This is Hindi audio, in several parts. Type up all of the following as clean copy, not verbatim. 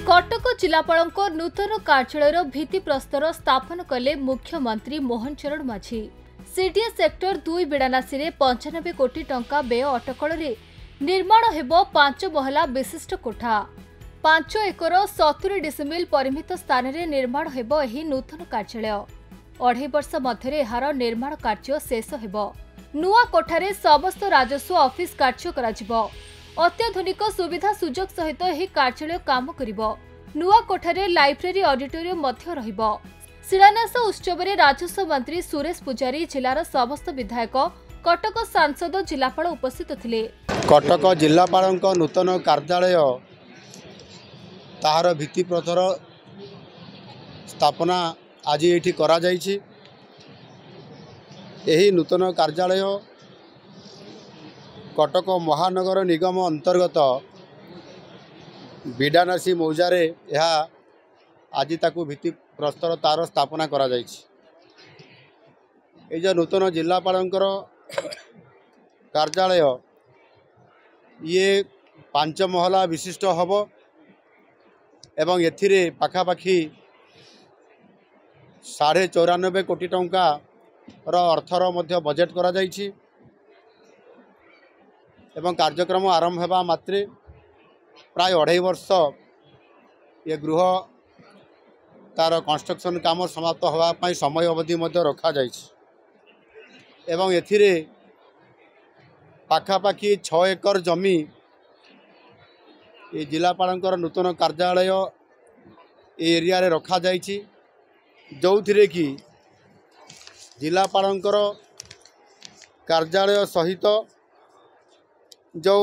कटक जिलापाल नूतन कार्यालय भित्तिप्रस्तर स्थापन कले मुख्यमंत्री मोहन चरण माझी। सीडीए सेक्टर 2 बिड़ानासी में 95 कोटी टंका व्यय अटकल निर्माण हेबो 5 महला विशिष्ट कोठा। 5 एकर 70 डिसिमिल परिमित स्थान में निर्माण हेबो एही नूतन कार्यालय। 2.5 वर्ष मध्य एहार निर्माण कार्य शेष हेबो। नुआ कोठारे समस्त राजस्व ऑफिस कार्य कराजिबो। अत्याधुनिक सुविधा सुजोग सहित यह कार्यालय काम करिबो। नुआ कोठारे लाइब्रेरी ऑडिटोरियम मध्य रहिबो। शिलान्यास उत्सव में राजस्व मंत्री सुरेश पुजारी जिलार समस्त विधायक कटक सांसद जिलापाल उपस्थित थिले। कटक जिलापाल नूतन कार्यालय ताहार भित्तिप्रस्तर स्थापना आज ये करा जायछि। एही नूतन कार्यालय कटक महानगर निगम अंतर्गत बिडानासी मौजारे यह आज ताकू भित्तिप्रस्तर तार स्थापना करा जायछि। ए जो नूतन जिलापालंकर कार्यालय ये 5 महला विशिष्ट हब एवं एथिरे पाखापाखि 94.5 कोटी टंका अर्थर मध्य बजेट करा जायछि एवं कार्यक्रम आरंभ हेबा मात्रे प्राय 2.5 वर्ष ये गृह तार कंस्ट्रक्शन काम समाप्त होगा समय अवधि मध्य रखा जायछि एवं एथिरे पाखापाखि 6 एकर जमी ये जिलापालंकर नूतन कार्यालय एरिया रे रखा जायछि, जो थिरे कि जिलापालंकर कार्यालय सहित जो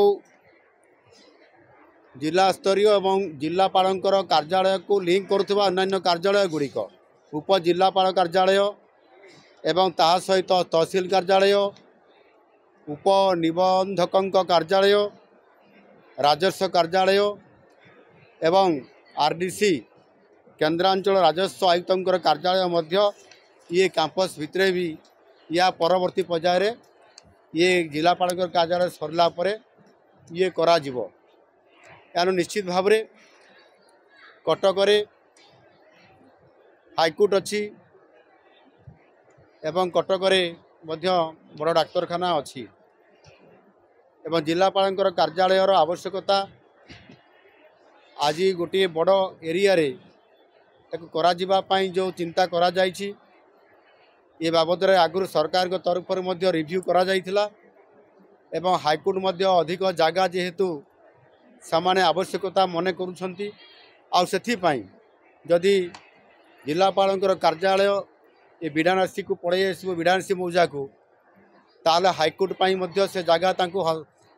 जिला स्तरीय एवं जिलापालंकर कार्यालय को लिंक करुवा अन्य कार्यालय गुड़िक उपजिलापाल कार्यालय एवं ता सहित तहसील कार्यालय उपनिबंधक कार्यालय राजस्व कार्यालय एवं आरडीसी केन्द्रांचल राजस्व आयुक्तर कार्यालय मध्य ये कैंपस भितरे भी या परवर्ती पर्यायर ये जिलापाल कार्यालय सरला परे ये करा जिवो। यार निश्चित भाव में कटक हाईकोर्ट अच्छी एवं कटक बड़ डाक्तरखाना अच्छी एवं जिलापाल कार्यालय आवश्यकता आज गोटे बड़ एरिया रे करा जो चिंता करा जायछि ये बाबद आगुरी सरकार के तरफ रिव्यू करा जायथिला एवं हाईकोर्ट मध्य अधिक जगह जेहेतु सामान्य आवश्यकता मन करुछंती आ सेथिपाई जदि जिलापाल कार्यालय ये बिडानासी को पड़े आसो बिडानासी मौजा को ताले हाईकोर्ट पाई मध्य से जगह तांको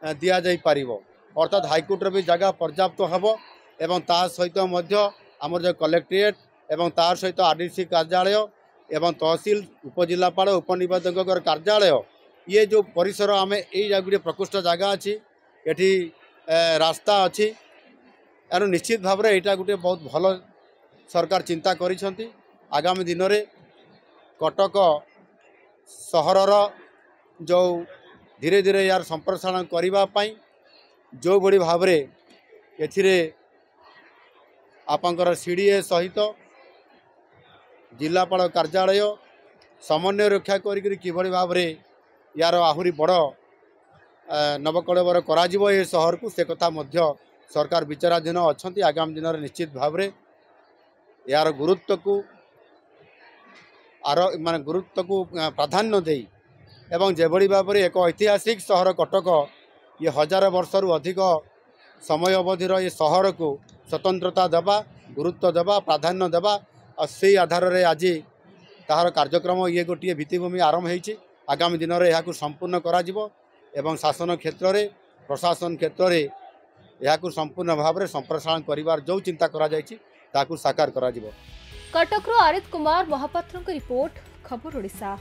दिया जाई पारिबो। अर्थात हाईकोर्ट रे भी जगह पर्याप्त हबो एवं ता सहित मध्य आमर जो कलेक्ट्रेट एवं तार सहित आरडीसी कार्यालय एवं तहसील उपजिलापाल उपनिबंधक कार्यालय ये जो परिसर आम ये गोटे प्रकोष्ठ जगह अच्छी एठी रास्ता अच्छी यार निश्चित भाव में यहाँ गोटे बहुत भल सरकार चिंता करिसेंती। आगामी दिन में कटक सहरर जो धीरे धीरे यार संप्रसारण करने जो बड़ी भाव में एथिरे आपंकर सीडीए सहित जिलापाल कार्यालय समन्वय रक्षा किभली भाव में यार आहुरी बड़ नवकलेवर कराजिबो ये सहर को से कथा मध्य सरकार विचाराधीन अच्छी। आगामी दिन में निश्चित भाव में यार गुरुत्व को माने गुरुत्व को प्राधान्य दे एवं जेभली भाव में एक ऐतिहासिक सहर कटक ये 1000 वर्ष रु अधिक समय अवधिर ये सहर को स्वतंत्रता देवा गुरुत्व देवा प्राधान्य देवा और से आधार में आज तार कार्यक्रम ये गोटे भित्तिभूमि आरंभ होती। आगामी दिन में यहाँ संपूर्ण करा जिवो एवं शासन क्षेत्र में प्रशासन क्षेत्र में यहाँ संपूर्ण भाव में संप्रसारण करिवार जो चिंता करा जायछि ताकू साकार करा जिवो। कटक आरित कुमार महापात्र रिपोर्ट खबर ओडिशा।